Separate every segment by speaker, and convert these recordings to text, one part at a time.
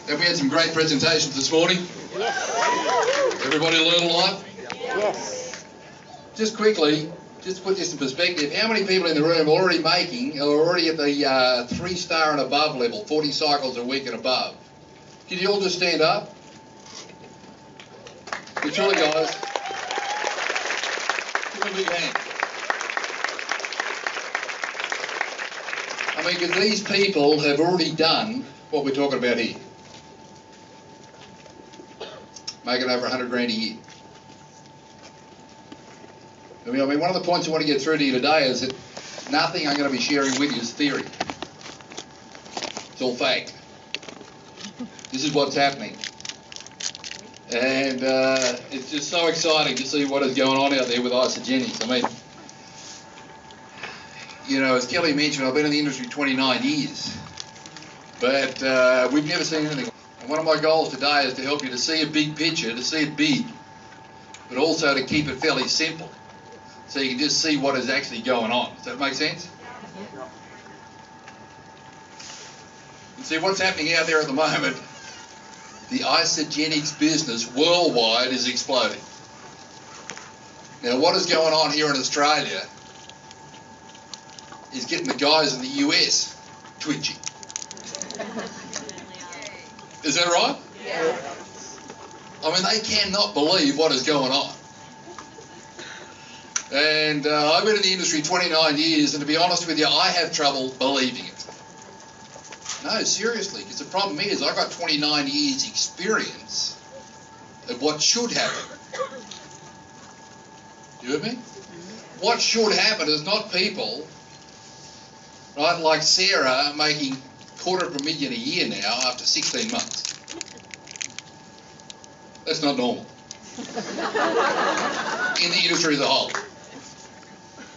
Speaker 1: Have we had some great presentations this morning?
Speaker 2: Yes.
Speaker 1: Everybody learn a lot?
Speaker 2: Yes.
Speaker 1: Just quickly, just to put this in perspective, how many people in the room are already at the 3-star and above level, 40 cycles a week and above? Can you all just stand up? Good truly, guys. Give them a big hand. I mean, because these people have already done what we're talking about here. Making over 100 grand a year. I mean, one of the points I want to get through to you today is that nothing I'm going to be sharing with you is theory. It's all fact. This is what's happening. And it's just so exciting to see what is going on out there with Isagenix. I mean, you know, as Kelly mentioned, I've been in the industry 29 years, but we've never seen anything. And one of my goals today is to help you to see a big picture, to see it big, but also to keep it fairly simple, so you can just see what is actually going on. Does that make sense? And see what's happening out there at the moment. The Isagenix business worldwide is exploding. Now, what is going on here in Australia is getting the guys in the US twitchy. Is that right?
Speaker 2: Yeah.
Speaker 1: I mean, they cannot believe what is going on. And I've been in the industry 29 years, and to be honest with you, I have trouble believing it. No, seriously, because the problem is I've got 29 years experience of what should happen. You with me? What should happen is not people, right, like Sarah making $250,000 a year now after 16 months. That's not normal. In the industry as a whole.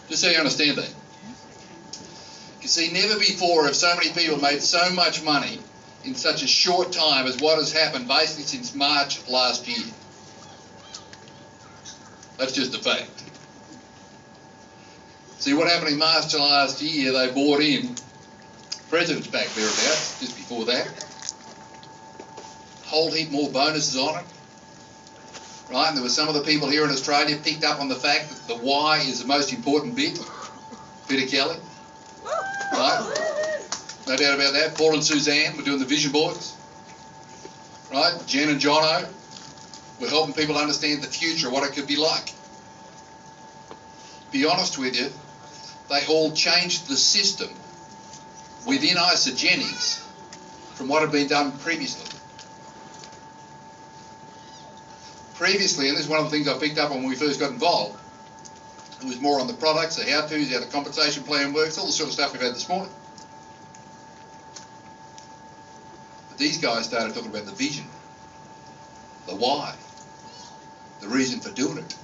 Speaker 1: Just so you understand that. You see, never before have so many people made so much money in such a short time as what has happened basically since March last year. That's just a fact. See, what happened in March last year, they bought in President's Pack thereabouts, just before that. Whole heap more bonuses on it. Right, and there were some of the people here in Australia picked up on the fact that the why is the most important bit. Peter Kelly. Right? No doubt about that. Paul and Suzanne were doing the vision boards. Right? Jen and Jono were helping people understand the future, what it could be like. Be honest with you, they all changed the system within Isagenix from what had been done previously. Previously, and this is one of the things I picked up on when we first got involved, it was more on the products, the how-tos, how the compensation plan works, all the sort of stuff we've had this morning. But these guys started talking about the vision, the why, the reason for doing it.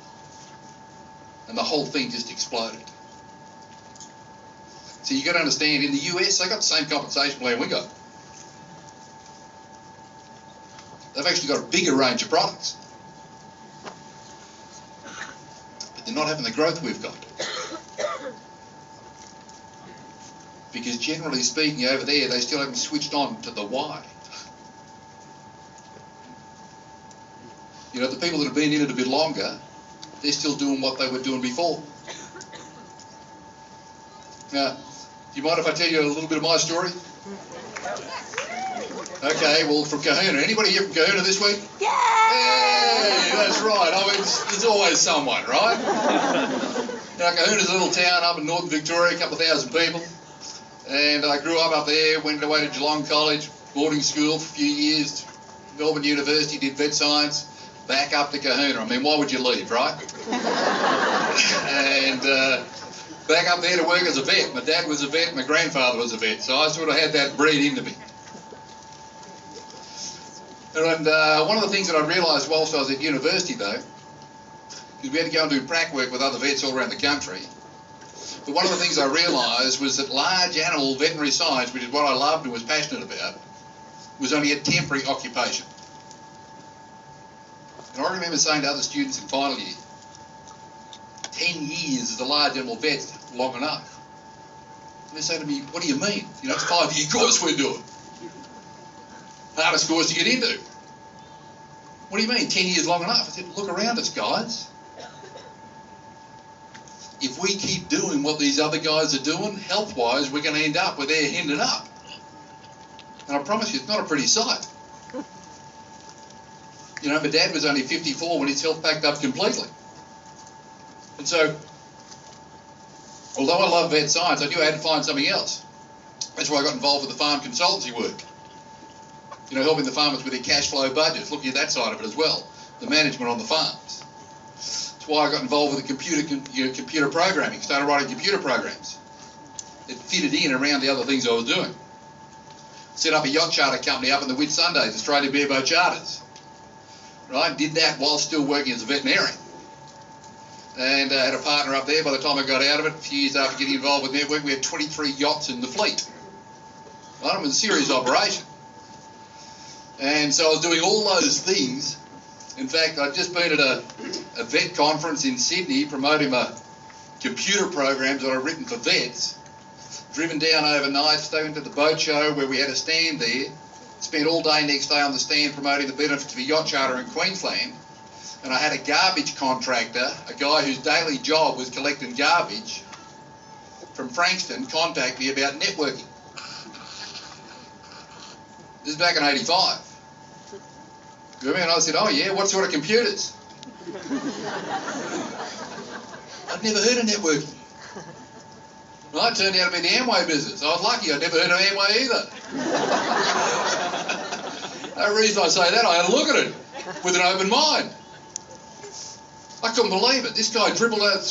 Speaker 1: And the whole thing just exploded. So you've got to understand, in the US, they got the same compensation plan we got. They've actually got a bigger range of products. But they're not having the growth we've got. Because generally speaking, over there, they still haven't switched on to the why. You know, the people that have been in it a bit longer, they're still doing what they were doing before. Now, do you mind if I tell you a little bit of my story? Okay, well, from Kahuna. Anybody here from Kahuna this week?
Speaker 2: Yeah!
Speaker 1: Hey, that's right. I mean, there's always someone, right? Now, Kahuna's a little town up in northern Victoria, a couple of thousand people. And I grew up there, went away to Geelong College, boarding school for a few years, Melbourne University, did vet science, back up to Kahuna. I mean, why would you leave, right? And back up there to work as a vet. My dad was a vet, my grandfather was a vet, so I sort of had that bred into me. And one of the things that I realised whilst I was at university, though, because we had to go and do prac work with other vets all around the country, but one of the things I realised was that large animal veterinary science, which is what I loved and was passionate about, was only a temporary occupation. And I remember saying to other students in final year, 10 years as a large animal vet's long enough. And they say to me, what do you mean? You know, it's a 5-year course we're doing. Hardest course to get into. What do you mean, 10 years long enough? I said, look around us, guys. If we keep doing what these other guys are doing, health-wise, we're going to end up where they're ending up. And I promise you, it's not a pretty sight. You know, my dad was only 54 when his health packed up completely. And so, although I love vet science, I knew I had to find something else. That's why I got involved with the farm consultancy work. You know, helping the farmers with their cash flow budgets, looking at that side of it as well, the management on the farms. That's why I got involved with the computer programming, started writing computer programs. It fitted in around the other things I was doing. Set up a yacht charter company up in the Whitsundays, Australia Bareboat Charters. Right, did that while still working as a veterinarian. And had a partner up there. By the time I got out of it, a few years after getting involved with network, we had 23 yachts in the fleet. Right, it was a serious operation. And so I was doing all those things. In fact, I'd just been at a vet conference in Sydney promoting my computer programs that I'd written for vets. Driven down overnight, stayed into the boat show where we had a stand there. Spent all day next day on the stand promoting the benefits of a yacht charter in Queensland. And I had a garbage contractor, a guy whose daily job was collecting garbage from Frankston, contact me about networking. This is back in 85. You know what I mean? And I said, oh yeah, what sort of computers? I'd never heard of networking. Well, it turned out to be the Amway business. I was lucky, I'd never heard of Amway either. No reason I say that, I had a look at it with an open mind. I couldn't believe it. This guy scribbled out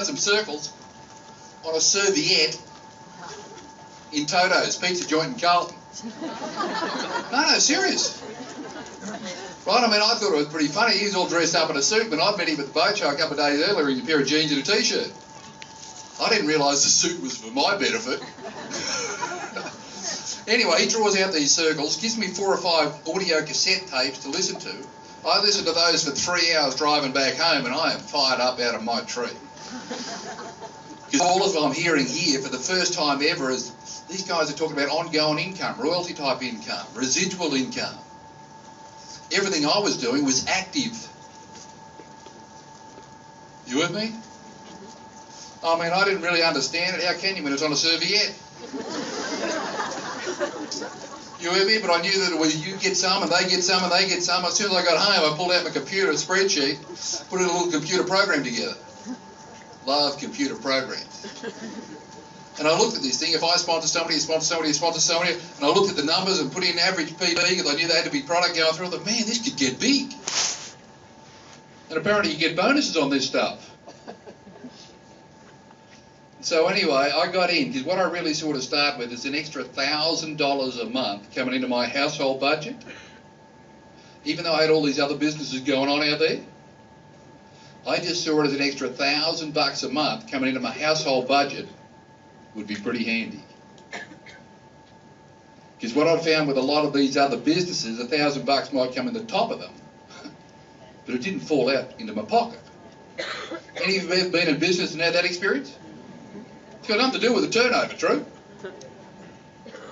Speaker 1: some circles on a serviette in Toto's pizza joint in Carlton. No, serious. Right, I mean, I thought it was pretty funny. He was all dressed up in a suit, but I'd met him at the boat show a couple of days earlier in a pair of jeans and a t-shirt. I didn't realise the suit was for my benefit. Anyway, he draws out these circles, gives me 4 or 5 audio cassette tapes to listen to. I listened to those for 3 hours driving back home, and I am fired up out of my tree. Because all of I'm hearing here for the first time ever is these guys are talking about ongoing income, royalty type income, residual income. Everything I was doing was active. You with me? I mean, I didn't really understand it. How can you when it's on a serviette? You with me? But I knew that it was you get some and they get some and they get some. As soon as I got home, I pulled out my computer spreadsheet, put in a little computer program together. Love computer programs. And I looked at this thing. If I sponsor somebody, sponsor somebody, sponsor somebody, and I looked at the numbers and put in average PB because I knew they had to be product going through. I thought, man, this could get big. And apparently you get bonuses on this stuff. So anyway, I got in because what I really sort of start with is an extra $1,000 a month coming into my household budget. Even though I had all these other businesses going on out there, I just saw it as an extra $1,000 a month coming into my household budget would be pretty handy. Because what I found with a lot of these other businesses, $1,000 might come in the top of them, but it didn't fall out into my pocket. Any of you ever been in business and had that experience? It's got nothing to do with the turnover, true?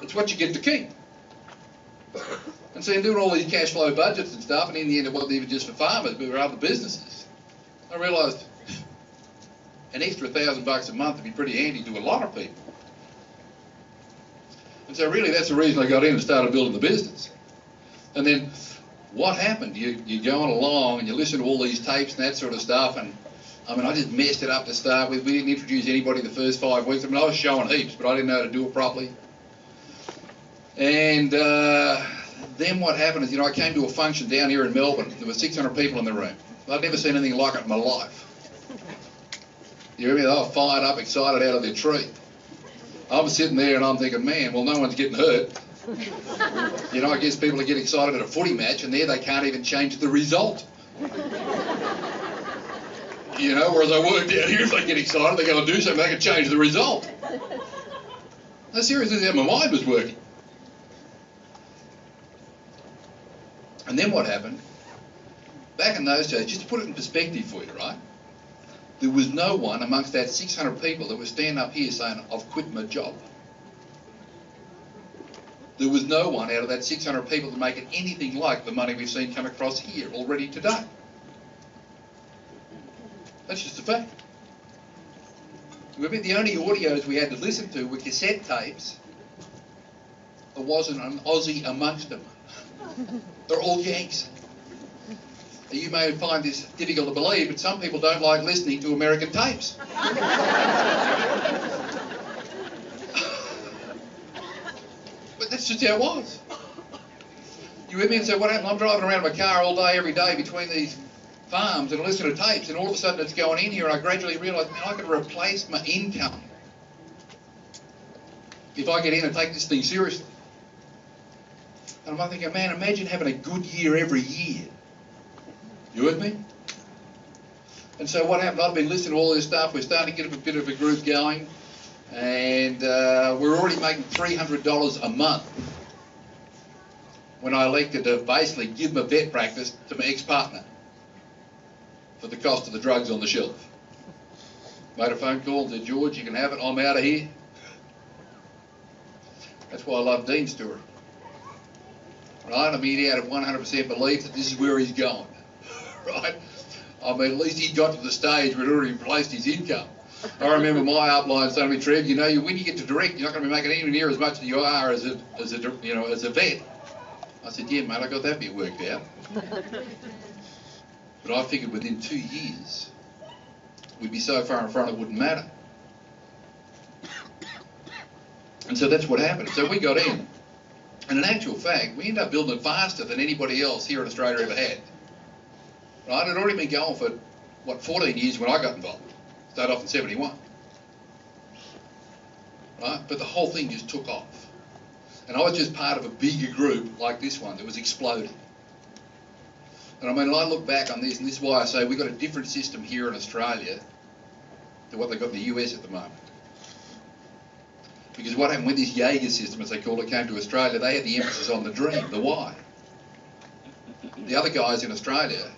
Speaker 1: It's what you get to keep. And so in doing all these cash flow budgets and stuff, and in the end it wasn't even just for farmers, but for other businesses, I realised an extra $1,000 a month would be pretty handy to a lot of people. And so really that's the reason I got in and started building the business. And then what happened? You're going along and you listen to all these tapes and that sort of stuff, and I mean, I just messed it up to start with. We didn't introduce anybody the first 5 weeks. I mean, I was showing heaps, but I didn't know how to do it properly. And then what happened is, you know, I came to a function down here in Melbourne. There were 600 people in the room. I'd never seen anything like it in my life. You hear me? They were fired up, excited out of their tree. I'm sitting there and I'm thinking, man, well, no one's getting hurt. You know, I guess people get excited at a footy match and there they can't even change the result. You know, whereas I work down here, if they get excited, they go and do something, they can change the result. No, seriously, that's how my mind was working. And then what happened? Back in those days, just to put it in perspective for you, right? There was no one amongst that 600 people that was standing up here saying, I've quit my job. There was no one out of that 600 people to make it anything like the money we've seen come across here already today. That's just a fact. Remember, the only audios we had to listen to were cassette tapes. There wasn't an Aussie amongst them. They're all Yanks. You may find this difficult to believe, but some people don't like listening to American tapes. But that's just how it was. You with me? And so what happened? I'm driving around in my car all day, every day between these farms and I listen to tapes, and all of a sudden it's going in here, and I gradually realise, man, I could replace my income if I get in and take this thing seriously. And I'm thinking, man, imagine having a good year every year. You with me? And so what happened? I've been listening to all this stuff. We're starting to get a bit of a group going, and we're already making $300 a month when I elected to basically give my vet practice to my ex-partner for the cost of the drugs on the shelf. Made a phone call and said, George, you can have it, I'm out of here. That's why I love Dean Stewart. Right? I mean, he had a 100% belief that this is where he's going. Right? I mean, at least he got to the stage where he'd already replaced his income. I remember my upline saying to me, Trev, you know, when you get to direct, you're not going to be making anywhere near as much as you are as a vet. I said, yeah, mate, I got that bit worked out. But I figured within 2 years, we'd be so far in front it wouldn't matter. And so that's what happened. So we got in. And in actual fact, we ended up building it faster than anybody else here in Australia ever had. Right? It had already been going for, 14 years when I got involved. Started off in 71. Right? But the whole thing just took off. And I was just part of a bigger group like this one that was exploding. And I mean, I look back on this, and this is why I say we've got a different system here in Australia to what they've got in the US at the moment. Because what happened with this Jaeger system, as they call it, came to Australia, they had the emphasis on the dream, the why. The other guys in Australia,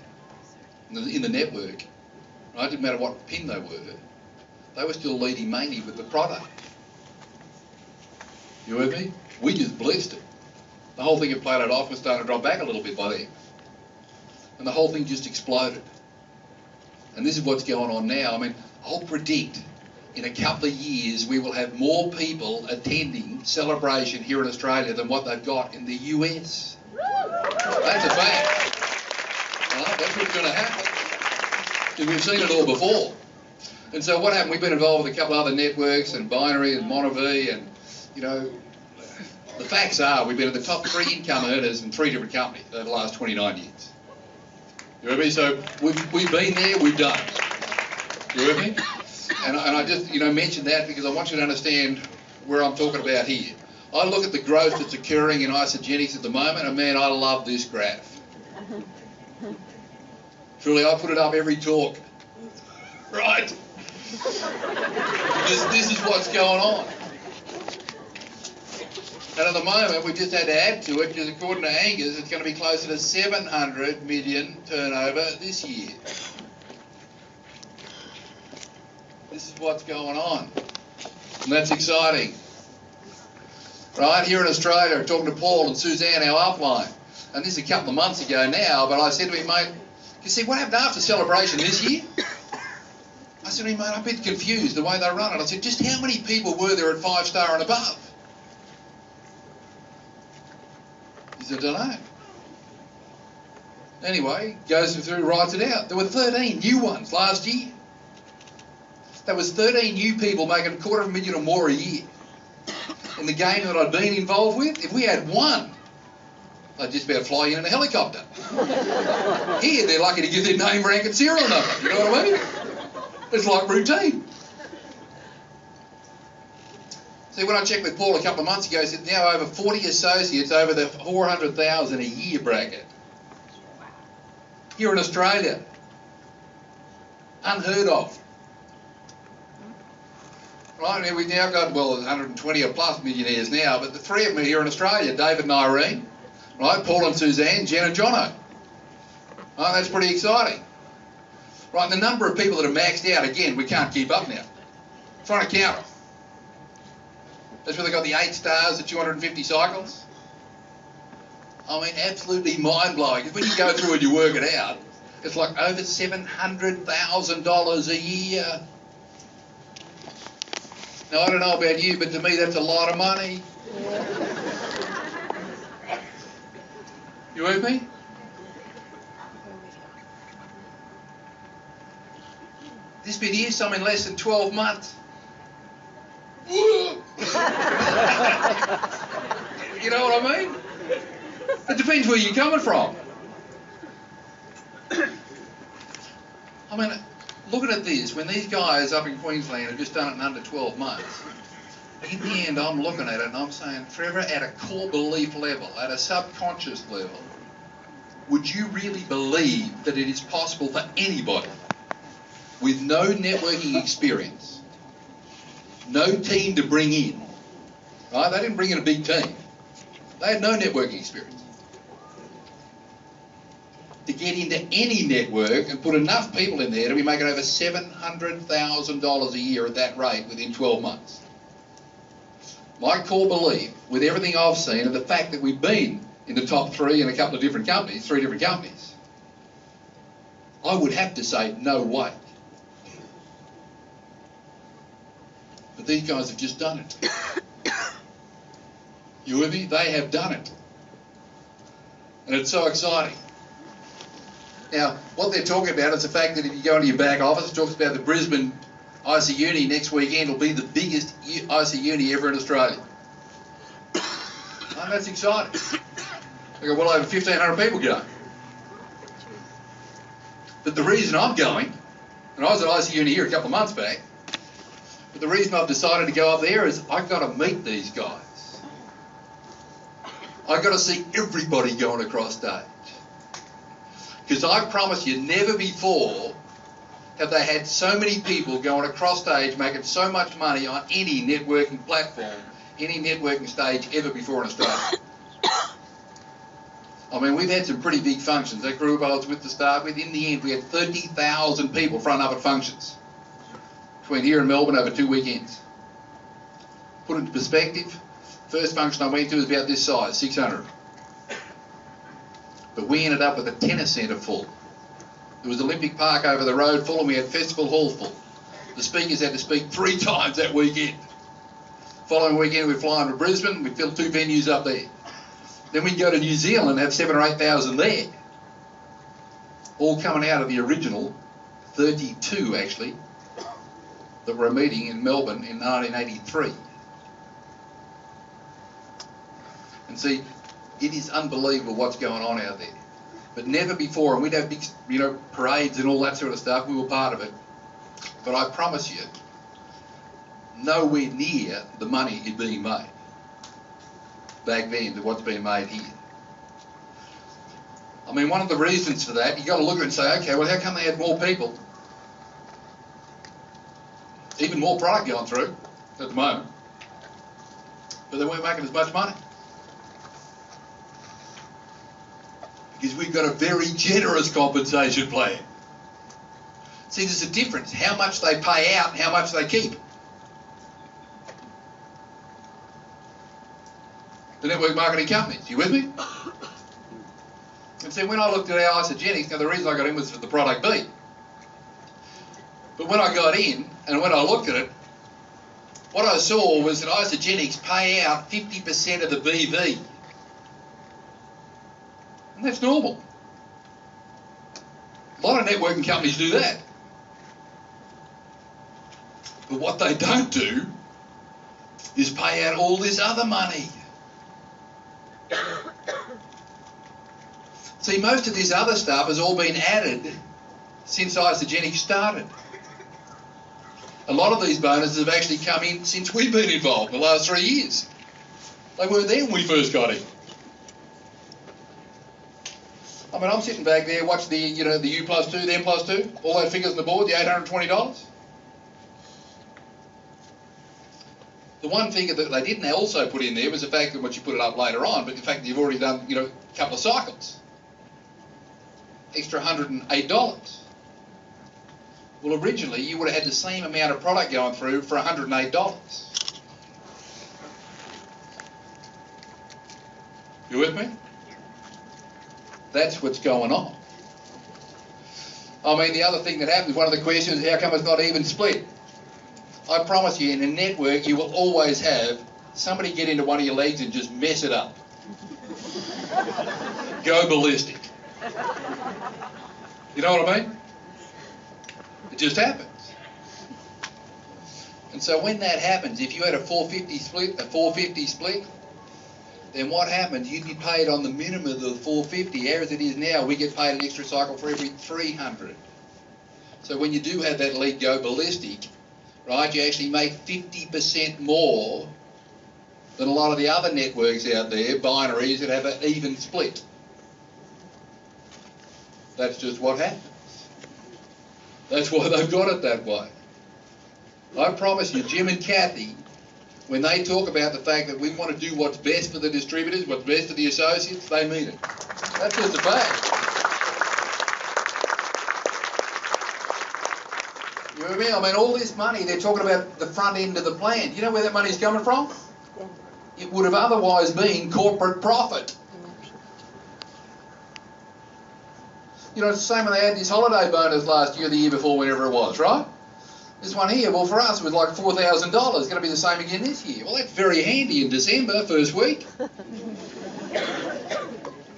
Speaker 1: in the network, right, it didn't matter what pin they were still leading mainly with the product. You with me? We just blitzed it. The whole thing had played off, was starting to drop back a little bit by then. And the whole thing just exploded. And this is what's going on now. I mean, I'll predict in a couple of years we will have more people attending Celebration here in Australia than what they've got in the US. That's a fact. Right? That's what's going to happen. Because we've seen it all before. And so what happened, we've been involved with a couple of other networks, and Binary and Monavie, and, you know, the facts are we've been at the top 3 income earners in 3 different companies over the last 29 years. You with me? So we've been there, we've done it. You with me? And I just, mention that because I want you to understand where I'm talking about here. I look at the growth that's occurring in Isagenix at the moment, and man, I love this graph. Truly, I put it up every talk. Right? This is what's going on. And at the moment, we just had to add to it, because according to Angus, it's going to be closer to 700 million turnover this year. This is what's going on. And that's exciting. Right, here in Australia, I'm talking to Paul and Suzanne, our upline. And this is a couple of months ago now, but I said to him, mate, you see, what happened after Celebration this year? I said to him, mate, I'm a bit confused the way they run it. I said, just how many people were there at 5-star and above? He said, I don't know. Anyway, goes through, writes it out. There were 13 new ones last year. That was 13 new people making $250,000 or more a year. In the game that I'd been involved with, if we had one, I'd just about fly in a helicopter. Here, they're lucky to give their name, rank and serial number. You know what I mean? It's like routine. See, when I checked with Paul a couple of months ago, he said now over 40 associates over the 400,000 a year bracket. Here in Australia. Unheard of. Right, and we've now got, 120 or plus millionaires now, but the 3 of them are here in Australia, David and Irene, right, Paul and Suzanne, Jen and Jono. Right, that's pretty exciting. Right, and the number of people that are maxed out, again, we can't keep up now. Trying to count them. That's where they got the 8 stars, the 250 cycles. I mean, absolutely mind-blowing. When you go through and you work it out, it's like over $700,000 a year. Now, I don't know about you, but to me that's a lot of money. You with me? This bit here, some in less than 12 months. You know what I mean? It depends where you're coming from. I mean, looking at this, when these guys up in Queensland have just done it in under 12 months, in the end I'm looking at it and I'm saying, Trevor, at a core belief level, at a subconscious level, would you really believe that it is possible for anybody with no networking experience, no team to bring in, right? They didn't bring in a big team. They had no networking experience. To get into any network and put enough people in there to be making over $700,000 a year at that rate within 12 months. My core belief, with everything I've seen and the fact that we've been in the top three in a couple of different companies, 3 different companies, I would have to say no way. But these guys have just done it. You with me? They have done it. And it's so exciting. Now, what they're talking about is the fact that if you go into your back office, it talks about the Brisbane IC Uni next weekend will be the biggest IC Uni ever in Australia. And that's exciting. They've got well over 1,500 people going. But the reason I'm going, and I was at IC Uni here a couple of months back, but the reason I've decided to go up there is I've got to meet these guys. I've got to see everybody going across stage. Because I promise you, never before have they had so many people going across stage making so much money on any networking platform, any networking stage ever before in Australia. I mean, we've had some pretty big functions. That group I was with to start with, in the end, we had 30,000 people front up at functions between here and Melbourne over 2 weekends. Put it into perspective, first function I went to was about this size, 600. But we ended up with a tennis centre full. There was Olympic Park over the road full and we had Festival Hall full. The speakers had to speak 3 times that weekend. Following weekend we'd fly into Brisbane, we'd fill 2 venues up there. Then we'd go to New Zealand and have 7,000 or 8,000 there. All coming out of the original 32 actually that were a meeting in Melbourne in 1983. And see, it is unbelievable what's going on out there. But never before, and we'd have big, parades and all that sort of stuff, we were part of it. But I promise you, nowhere near the money is being made back then to what's being made here. I mean, one of the reasons for that, you've got to look at it and say, okay, well, how come they had more people? Even more product going through at the moment, but they weren't making as much money. Because we've got a very generous compensation plan. See, there's a difference. How much they pay out and how much they keep. The network marketing companies, you with me? And see, when I looked at our Isogenics, now the reason I got in was for the product B. But when I got in, and when I looked at it, what I saw was that Isogenics pay out 50% of the BV. And that's normal. A lot of networking companies do that. But what they don't do is pay out all this other money. See, most of this other stuff has all been added since Isogenics started. A lot of these bonuses have actually come in since we've been involved in the last 3 years. They weren't there when we first got in. I mean, I'm sitting back there watching the U+2, the M+2, all those figures on the board, the $820. The one figure that they didn't also put in there was the fact that, once you put it up later on, but the fact that you've already done, a couple of cycles. Extra $108. Well, originally, you would have had the same amount of product going through for $108. You with me? That's what's going on. I mean, the other thing that happens, one of the questions is how come it's not even split? I promise you, in a network, you will always have somebody get into one of your legs and just mess it up. Go ballistic. You know what I mean? It just happens. And so when that happens, if you had a 450 split, then what happens? You'd be paid on the minimum of the 450. As it is now, we get paid an extra cycle for every 300. So when you do have that lead go ballistic, right, you actually make 50% more than a lot of the other networks out there, binaries, that have an even split. That's just what happens. That's why they've got it that way. I promise you, Jim and Kathy, when they talk about the fact that we want to do what's best for the distributors, what's best for the associates, they mean it. That's just a fact. You know what I mean? I mean, all this money, they're talking about the front end of the plan. You know where that money's coming from? It would have otherwise been corporate profit. You know, it's the same when they had this holiday bonus last year, the year before, whenever it was, right? This one here, well, for us, it was like $4,000. It's going to be the same again this year. Well, that's very handy in December, first week.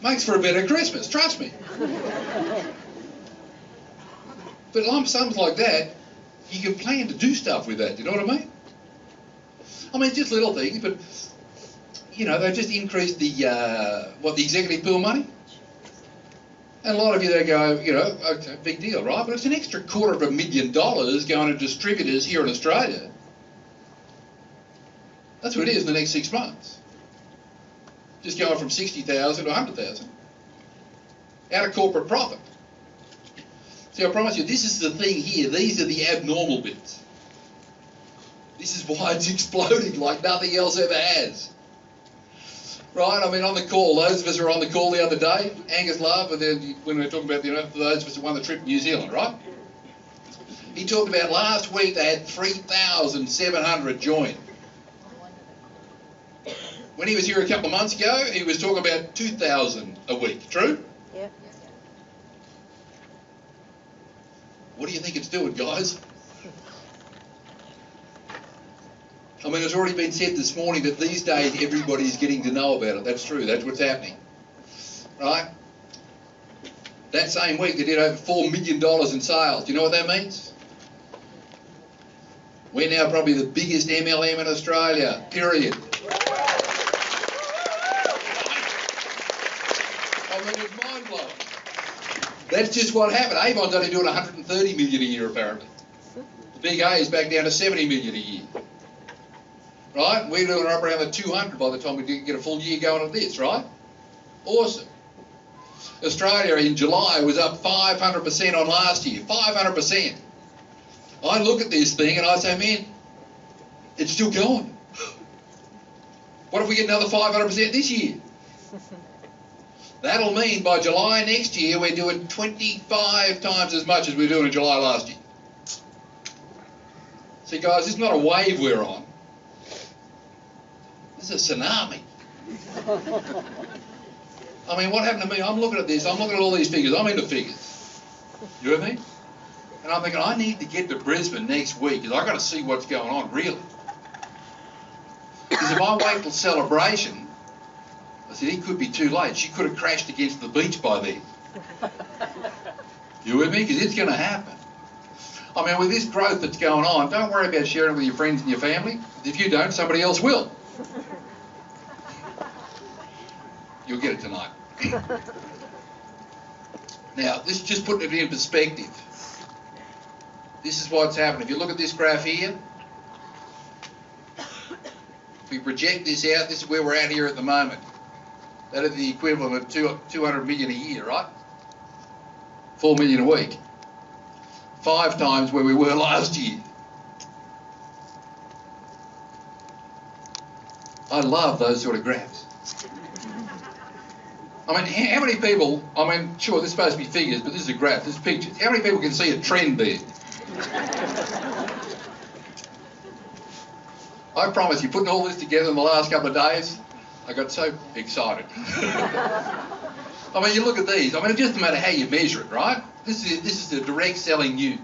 Speaker 1: Makes for a better Christmas, trust me. But lump sums like that, you can plan to do stuff with that, you know what I mean? I mean, just little things, but, you know, they've just increased the, the executive pool money. And a lot of you, they go, you know, okay, big deal, right? But it's an extra $250,000 going to distributors here in Australia. That's what it is in the next 6 months. Just going from 60,000 to 100,000 out of corporate profit. See, I promise you, this is the thing here. These are the abnormal bits. This is why it's exploding like nothing else ever has. Right, I mean, on the call, those of us who were on the call the other day, Angus Love, when we were talking about, you know, for those of us who won the trip to New Zealand, right? He talked about last week they had 3,700 join. When he was here a couple of months ago, he was talking about 2,000 a week. True?
Speaker 2: Yep.
Speaker 1: What do you think it's doing, guys? I mean, it's already been said this morning that these days everybody's getting to know about it. That's true. That's what's happening. Right? That same week they did over $4 million in sales. Do you know what that means? We're now probably the biggest MLM in Australia, period. I mean, it's mind-blowing. That's just what happened. Avon's only doing 130 million a year, apparently. The big A is back down to 70 million a year. Right? We're doing up around the 200 by the time we get a full year going at this, right? Awesome. Australia in July was up 500% on last year. 500%. I look at this thing and I say, man, it's still going. What if we get another 500% this year? That'll mean by July next year we're doing 25 times as much as we were doing in July last year. See, guys, this is not a wave we're on. This is a tsunami. I mean, what happened to me? I'm looking at this. I'm looking at all these figures. I'm into figures. You know what I mean? And I'm thinking, I need to get to Brisbane next week because I've got to see what's going on, really. Because if I wait till celebration, I said, it could be too late. She could have crashed against the beach by then. You with me? Because it's going to happen. I mean, with this growth that's going on, don't worry about sharing it with your friends and your family. If you don't, somebody else will. You'll get it tonight. Now, this is just putting it in perspective. This is what's happening. If you look at this graph here, if we project this out, this is where we're at here at the moment. That is the equivalent of 200 million a year, right? 4 million a week. 5 times where we were last year. I love those sort of graphs. I mean, how many people, I mean, sure, this is supposed to be figures, but this is a graph, this is pictures. How many people can see a trend there? I promise you, putting all this together in the last couple of days, I got so excited. I mean, you look at these. I mean, it doesn't matter how you measure it, right? This is the direct selling news.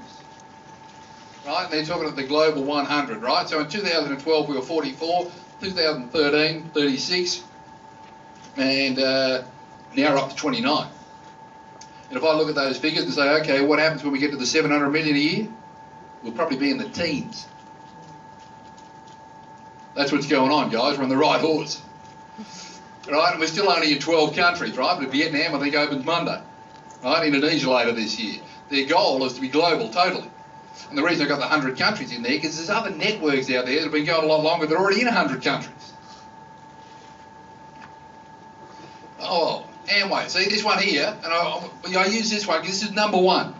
Speaker 1: Right? And they're talking about the global 100, right? So in 2012 we were 44, 2013 36, and now we're up to 29. And if I look at those figures and say, okay, what happens when we get to the 700 million a year? We'll probably be in the teens. That's what's going on, guys. We're on the right horse. Right? And we're still only in 12 countries, right? But Vietnam, I think, opens Monday. Right? Indonesia later this year. Their goal is to be global, totally. And the reason I've got the 100 countries in there, because there's other networks out there that have been going a lot longer. They're already in 100 countries. Oh, Amway. See this one here, and I use this one because this is number one.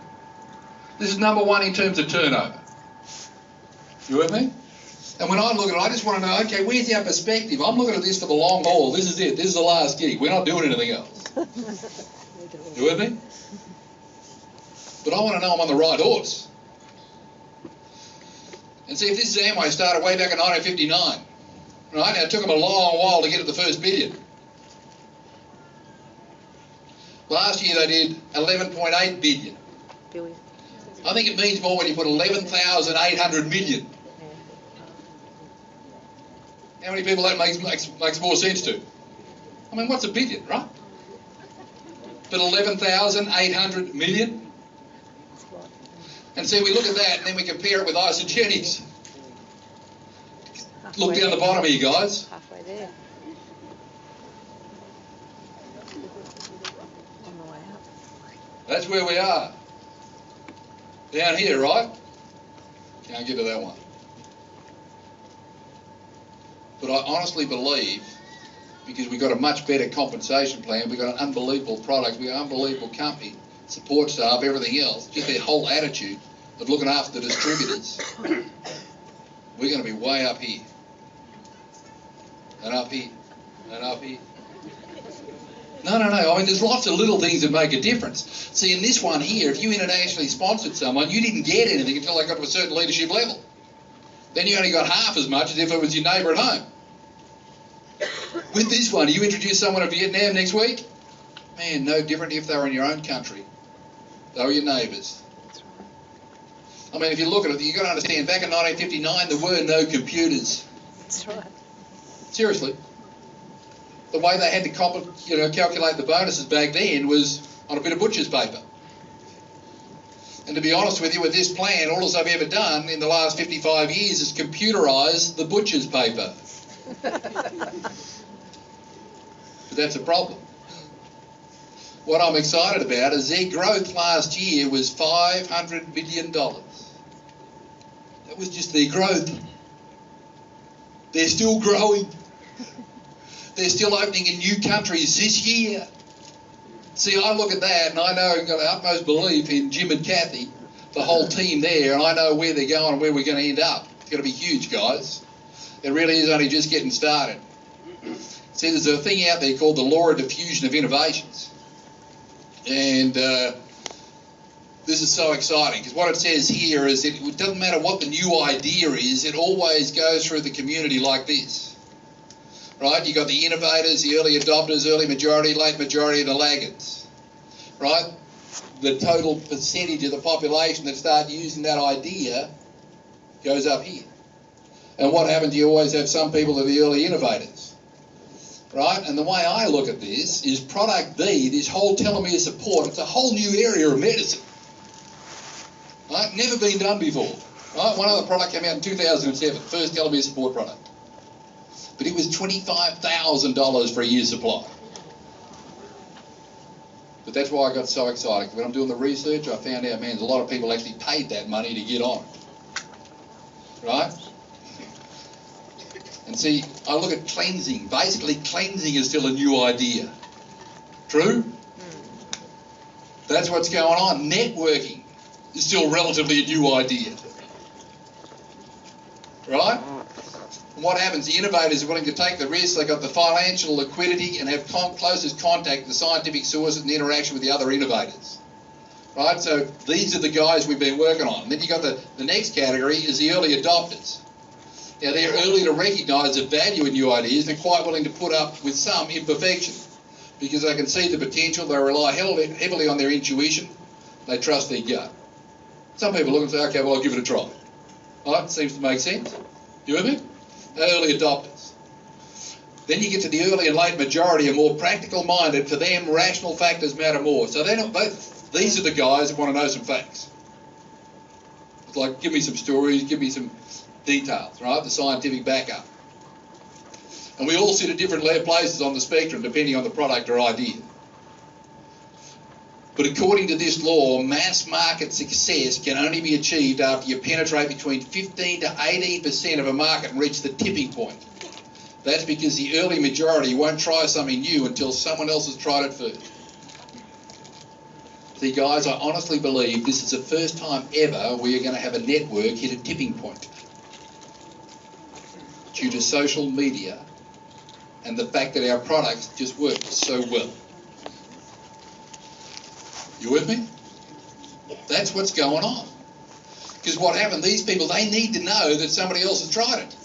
Speaker 1: This is number one in terms of turnover. You with me? And when I look at it, I just want to know, okay, where's our perspective? I'm looking at this for the long haul. This is it. This is the last gig. We're not doing anything else. You with me? But I want to know I'm on the right horse. And see, if this is Amway started way back in 1959, right? Now, it took them a long while to get to the first billion. Last year they did 11.8 billion. I think it means more when you put 11,800 million. How many people that makes more sense to? I mean, what's a billion, right? But 11,800 million? And see, we look at that and then we compare it with Isogenics. Look down the bottom here, guys.
Speaker 2: Halfway there. On the way up.
Speaker 1: That's where we are. Down here, right? Can't get to that one. But I honestly believe, because we've got a much better compensation plan, we've got an unbelievable product, we've got an unbelievable company, support staff, everything else, just their whole attitude of looking after the distributors, we're going to be way up here. And up here. And up here. No. I mean, there's lots of little things that make a difference. See, in this one here, if you internationally sponsored someone, you didn't get anything until they got to a certain leadership level. Then you only got half as much as if it was your neighbour at home. With this one, you introduce someone to Vietnam next week, man, no different if they were in your own country. They were your neighbours. I mean, if you look at it, you've got to understand, back in 1959, there were no computers.
Speaker 2: That's right.
Speaker 1: Seriously. The way they had to calculate the bonuses back then was on a bit of butcher's paper. And to be honest with you, with this plan, all I've ever done in the last 55 years is computerise the butcher's paper. But that's a problem. What I'm excited about is their growth last year was $500 million. That was just their growth. They're still growing. They're still opening in new countries this year. See, I look at that and I know I've got the utmost belief in Jim and Kathy, the whole team there, and I know where they're going and where we're going to end up. It's going to be huge, guys. It really is only just getting started. See, there's a thing out there called the law of diffusion of innovations. And this is so exciting because what it says here is that it doesn't matter what the new idea is, it always goes through the community like this. Right? You've got the innovators, the early adopters, early majority, late majority, and the laggards. Right? The total percentage of the population that start using that idea goes up here. And what happens, you always have some people that are the early innovators. Right? And the way I look at this is product B, this whole telomere support, it's a whole new area of medicine. Right? Never been done before. Right? One other product came out in 2007, first telomere support product. But it was $25,000 for a year's supply. But that's why I got so excited. When I'm doing the research, I found out, man, there's a lot of people actually paid that money to get on it. Right? And see, I look at cleansing. Basically, cleansing is still a new idea. True? That's what's going on. Networking is still relatively a new idea. Right? And what happens? The innovators are willing to take the risk. They've got the financial liquidity and have closest contact with the scientific sources and interaction with the other innovators. Right? So these are the guys we've been working on. And then you've got the next category is the early adopters. Now, they're early to recognise the value in new ideas. They're quite willing to put up with some imperfection because they can see the potential. They rely heavily on their intuition. They trust their gut. Some people look and say, okay, well, I'll give it a try. Right? Seems to make sense. You with me? Early adopters. Then you get to the early and late majority, are more practical minded. For them, rational factors matter more. So they're not both. These are the guys that want to know some facts. It's like, give me some stories, give me some details, right? The scientific backup. And we all sit at different places on the spectrum depending on the product or idea. But according to this law, mass market success can only be achieved after you penetrate between 15 to 18% of a market and reach the tipping point. That's because the early majority won't try something new until someone else has tried it first. See, guys, I honestly believe this is the first time ever we are going to have a network hit a tipping point due to social media and the fact that our products just work so well. You with me? That's what's going on. Because what happened, these people, they need to know that somebody else has tried it.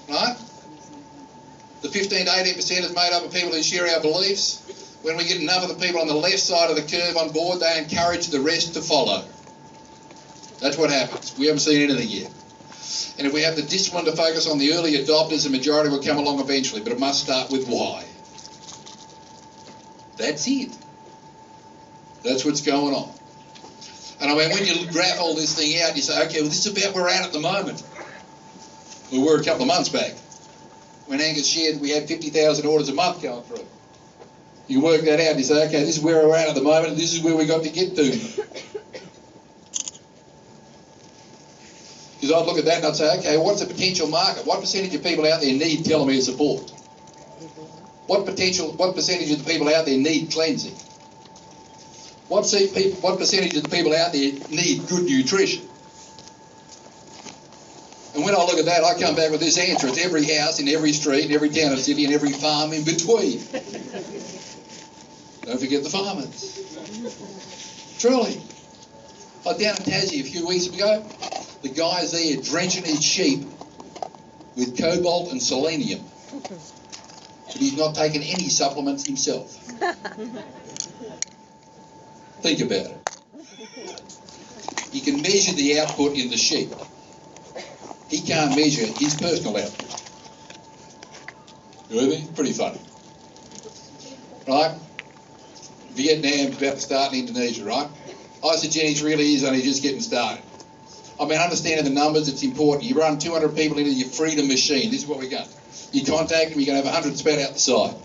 Speaker 1: Right? The 15 to 18% is made up of people who share our beliefs. When we get enough of the people on the left side of the curve on board, they encourage the rest to follow. That's what happens. We haven't seen anything yet. And if we have the discipline to focus on the early adopters, the majority will come along eventually, but it must start with why. That's it. That's what's going on. And I mean, when you graph all this thing out, you say, okay, well, this is about where we're at the moment. We were a couple of months back. When Angus shared, we had 50,000 orders a month going through. You work that out and you say, okay, this is where we're at the moment, and this is where we got to get to. Because I'd look at that and I'd say, okay, what's the potential market? What percentage of people out there need telomere support? What percentage of the people out there need cleansing? What percentage of the people out there need good nutrition? And when I look at that, I come back with this answer. It's every house in every street, in every town and city, and every farm in between. Don't forget the farmers. Truly. Like down in Tassie a few weeks ago, the guy's there drenching his sheep with cobalt and selenium. But he's not taking any supplements himself. Think about it. You can measure the output in the sheep. He can't measure his personal output. You with me? Pretty funny. Right? Vietnam's about to start in Indonesia, right? Isogenics really is only just getting started. I mean, understanding the numbers, it's important. You run 200 people into your freedom machine. This is what we got. You contact them, you're going to have 100 spat out the side.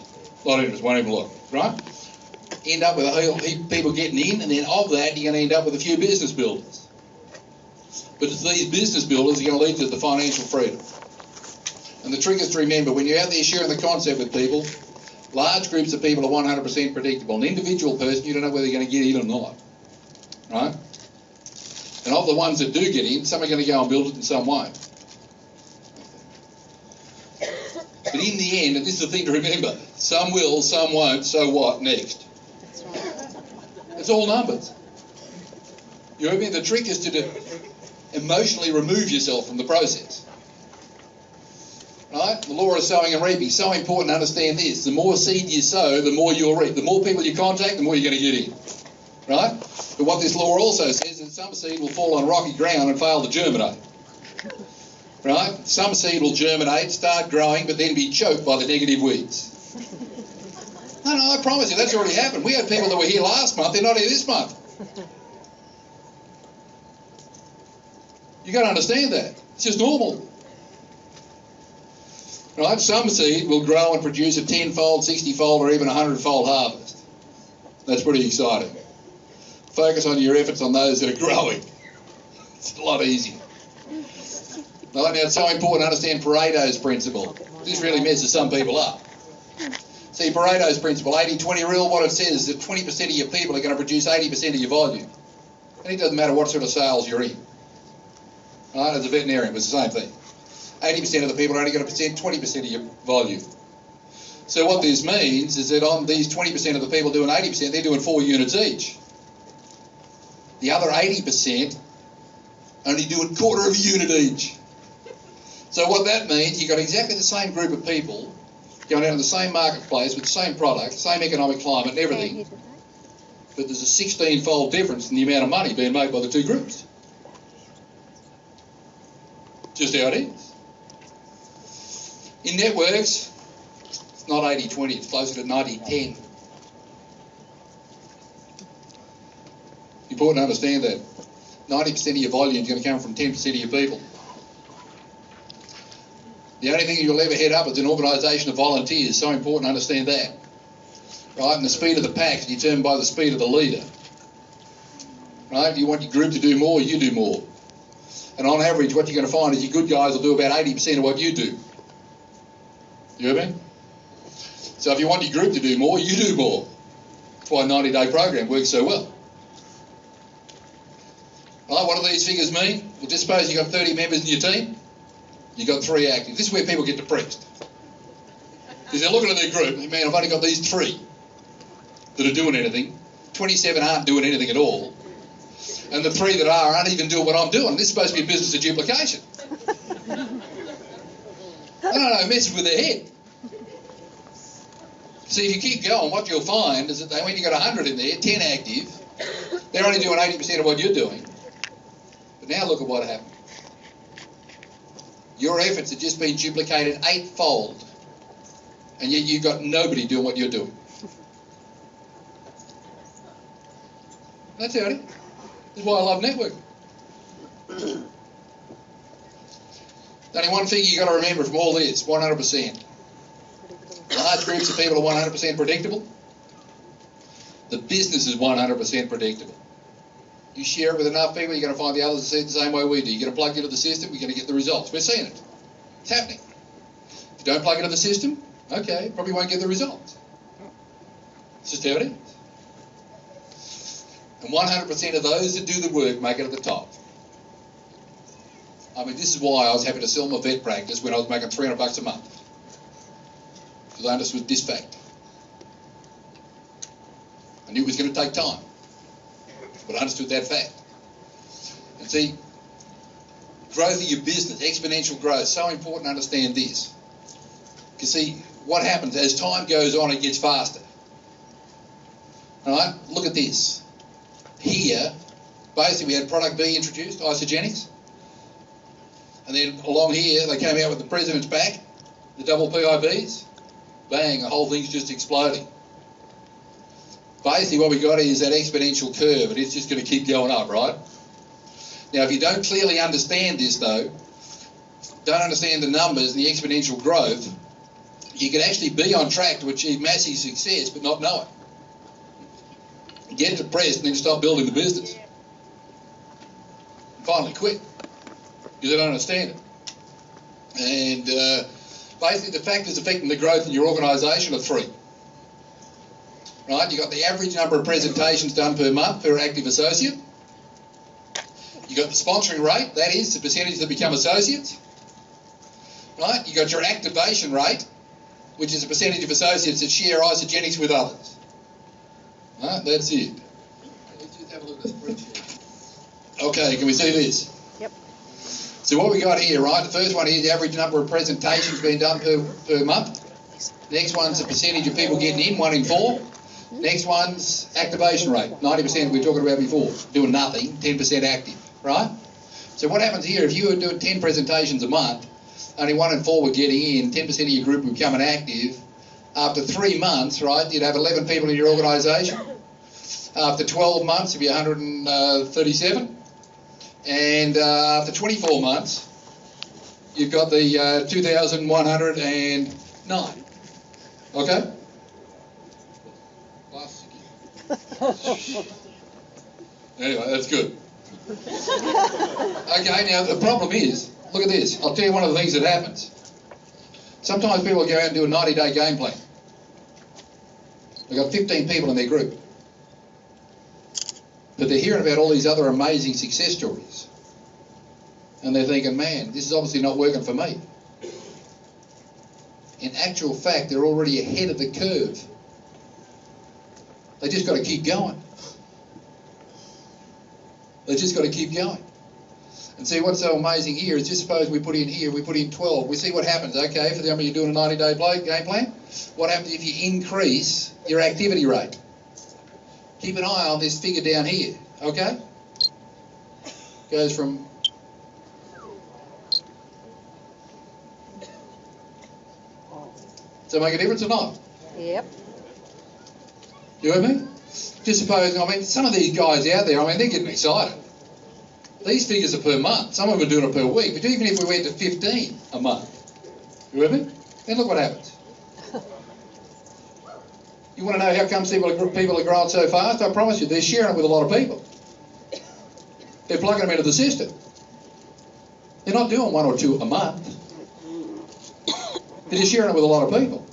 Speaker 1: A lot of interest, won't even look, right? End up with a whole heap of people getting in, and then of that, you're going to end up with a few business builders. But it's these business builders are going to lead to the financial freedom. And the trick is to remember, when you're out there sharing the concept with people, large groups of people are 100% predictable. An individual person, you don't know whether they're going to get in or not. Right? And of the ones that do get in, some are going to go and build it and some won't. But in the end, and this is the thing to remember, some will, some won't, so what next?
Speaker 2: That's right.
Speaker 1: It's all numbers. You know what I mean? The trick is to emotionally remove yourself from the process. Right? The law of sowing and reaping. So important to understand this. The more seed you sow, the more you'll reap. The more people you contact, the more you're going to get in. Right? But what this law also says is that some seed will fall on rocky ground and fail to germinate. Right? Some seed will germinate, start growing, but then be choked by the negative weeds. No, I promise you, that's already happened. We had people that were here last month, they're not here this month. You got to understand that. It's just normal. Right? Some seed will grow and produce a 10-fold, 60-fold, or even 100-fold harvest. That's pretty exciting. Focus on your efforts on those that are growing. It's a lot easier. Now, it's so important to understand Pareto's principle. This really messes some people up. See, Pareto's principle, 80-20 rule, what it says is that 20% of your people are going to produce 80% of your volume. And it doesn't matter what sort of sales you're in. Right? As a veterinarian, it's the same thing. 80% of the people are only going to present 20% of your volume. So what this means is that on these 20% of the people doing 80%, they're doing 4 units each. The other 80% only do a quarter of a unit each. So what that means, you've got exactly the same group of people going out in the same marketplace with the same product, same economic climate and everything, but there's a 16-fold difference in the amount of money being made by the two groups. Just how it is. In networks, it's not 80-20, it's closer to 90-10. Important to understand that 90% of your volume is going to come from 10% of your people. The only thing you'll ever head up is an organisation of volunteers. So important to understand that. Right? And the speed of the pack is determined by the speed of the leader. Right? You want your group to do more, you do more. And on average, what you're going to find is your good guys will do about 80% of what you do. You hear me? So if you want your group to do more, you do more. That's why a 90-day program works so well. Right? What do these figures mean? Well, just suppose you've got 30 members in your team. You've got 3 active. This is where people get depressed. Because they're looking at their group and, man, I've only got these 3 that are doing anything. 27 aren't doing anything at all. And the 3 that are aren't even doing what I'm doing. This is supposed to be a business of duplication. No, it messes with their head. See, if you keep going, what you'll find is that when you've got 100 in there, 10 active, they're only doing 80% of what you're doing. But now look at what happened. Your efforts have just been duplicated 8-fold, and yet you've got nobody doing what you're doing. That's how it is. This is why I love networking. Only one thing you've got to remember from all this, 100%. Large groups of people are 100% predictable. The business is 100% predictable. You share it with enough people, you're going to find the others that see it the same way we do. You're going to plug it into the system, you're going to get the results. We're seeing it. It's happening. If you don't plug it into the system, okay, probably won't get the results. It's just how it is. And 100% of those that do the work make it at the top. I mean, this is why I was happy to sell my vet practice when I was making $300 a month. Because I understood this fact. I knew it was going to take time. But I understood that fact. And see, growth of your business, exponential growth, so important to understand this. Because see, what happens as time goes on, it gets faster. All right, look at this. Here, basically we had product B introduced, Isogenics. And then along here, they came out with the President's Back, the double PIBs. Bang, the whole thing's just exploding. Basically what we got is that exponential curve, and it's just going to keep going up, right? Now, if you don't clearly understand this, though, don't understand the numbers and the exponential growth, you could actually be on track to achieve massive success but not know it. Get depressed and then stop building the business. And finally quit because they don't understand it. And basically the factors affecting the growth in your organisation are 3. Right, you've got the average number of presentations done per month per active associate. You've got the sponsoring rate, that is the percentage that become associates. Right, you've got your activation rate, which is a percentage of associates that share Isogenics with others. Right, that's it. Let's just have a look at the spreadsheet. Okay, can we see this?
Speaker 2: Yep.
Speaker 1: So what we got here, right, the first one is the average number of presentations being done per month. Next one's the percentage of people getting in, 1 in 4. Next one's activation rate, 90% we were talking about before, doing nothing, 10% active, right? So what happens here, if you were doing 10 presentations a month, only 1 in 4 were getting in, 10% of your group were becoming active. After 3 months, right, you'd have 11 people in your organisation. After 12 months, it'd be 137. And after 24 months, you've got the 2,109. Okay? Anyway, that's good. Okay, now the problem is, look at this. I'll tell you one of the things that happens. Sometimes people go out and do a 90-day game plan. They've got 15 people in their group. But they're hearing about all these other amazing success stories. And they're thinking, man, this is obviously not working for me. In actual fact, they're already ahead of the curve. They just got to keep going. They just got to keep going. And see, what's so amazing here is just suppose we put in here, we put in 12. We see what happens, okay? For example, you're doing a 90-day game plan. What happens if you increase your activity rate? Keep an eye on this figure down here, okay? Goes from... Does that make a difference or not?
Speaker 2: Yep.
Speaker 1: You with me? Just suppose, I mean, some of these guys out there, I mean, they're getting excited. These figures are per month. Some of them are doing it per week. But even if we went to 15 a month, you with me? Then look what happens. You want to know how come people are growing so fast? I promise you, they're sharing it with a lot of people. They're plugging them into the system. They're not doing 1 or 2 a month. They're just sharing it with a lot of people.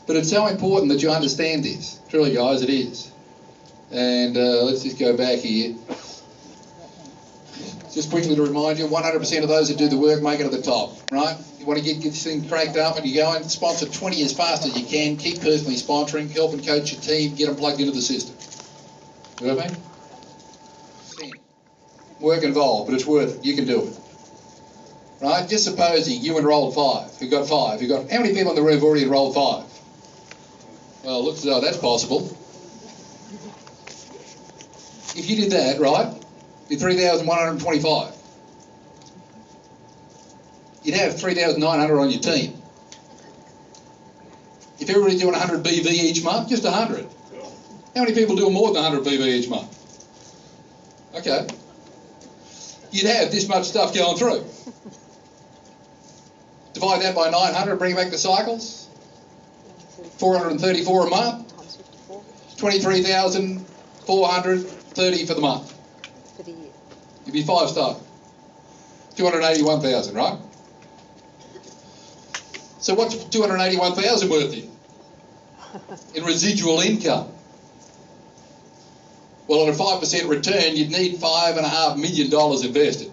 Speaker 1: But it's so important that you understand this. Truly, guys, it is. And let's just go back here. Just quickly to remind you, 100% of those that do the work make it to the top, right? You want to get this thing cranked up and you go and sponsor 20 as fast as you can. Keep personally sponsoring, help and coach your team, get them plugged into the system. You with me? Work involved, but it's worth it. You can do it. Right? Just supposing you enrolled 5. You got 5. How many people in the room have already enrolled 5? Well, it looks as though that's possible. If you did that, right, you're 3,125. You'd have 3,900 on your team. If everybody's doing 100 BV each month, just 100. How many people do more than 100 BV each month? Okay. You'd have this much stuff going through. Divide that by 900, bring it back to cycles. 434 a month. 23,430 for the month.
Speaker 2: For the year.
Speaker 1: You'd be 5-star. 281,000, right? So what's 281,000 worth to you? In residual income. Well, on a 5% return, you'd need $5.5 million invested.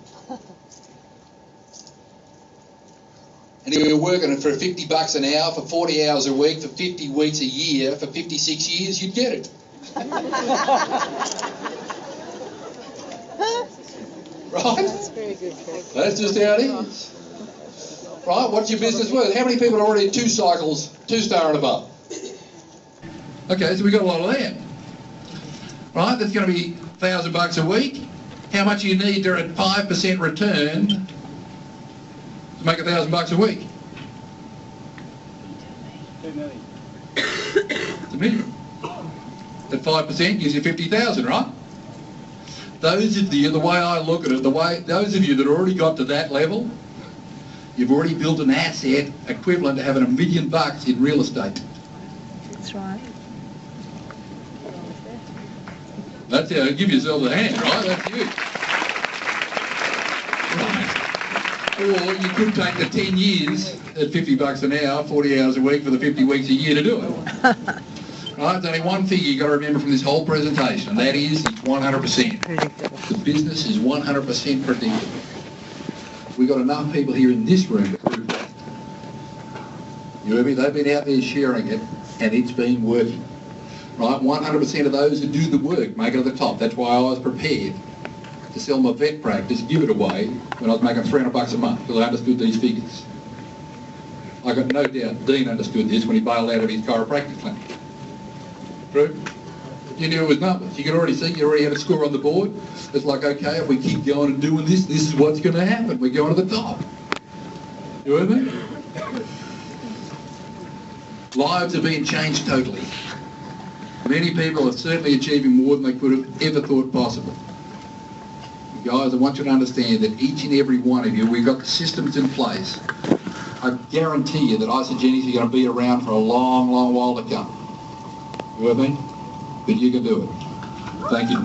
Speaker 1: And if you're working for $50 an hour, for 40 hours a week, for 50 weeks a year, for 56 years, you'd get it. Right?
Speaker 2: That's very good, Craig.
Speaker 1: That's just how it is. Right? What's your business worth? How many people are already 2 cycles, 2-star and above? Okay, so we've got a lot of that. Right? That's going to be $1,000 a week. How much you need to at 5% return to make $1,000 a week? It's a million. At 5% gives you 50,000, right? Those of you, the way I look at it, those of you that already got to that level, you've already built an asset equivalent to having $1 million in real estate.
Speaker 2: That's right.
Speaker 1: That's how, give yourself a hand, right? That's huge. Right. Or you could take the 10 years at $50 an hour, 40 hours a week for the 50 weeks a year to do it. Right, there's only one figure you've got to remember from this whole presentation, and that is it's 100%. The business is 100% predictable. We've got enough people here in this room to prove that. You hear me? They've been out there sharing it, and it's been working. Right, 100% of those who do the work make it to the top. That's why I was prepared to sell my vet practice, give it away, when I was making $300 a month, because I understood these figures. I got no doubt Dean understood this when he bailed out of his chiropractic clinic. True? You knew it was numbers. You could already see, you already had a score on the board. It's like, okay, if we keep going and doing this, this is what's going to happen. We're going to the top. You with me? Lives are being changed totally. Many people are certainly achieving more than they could have ever thought possible. Guys, I want you to understand that each and every one of you, we've got the systems in place. I guarantee you that Isagenix are going to be around for a long, long while to come. You with me? But you can do it. Thank you.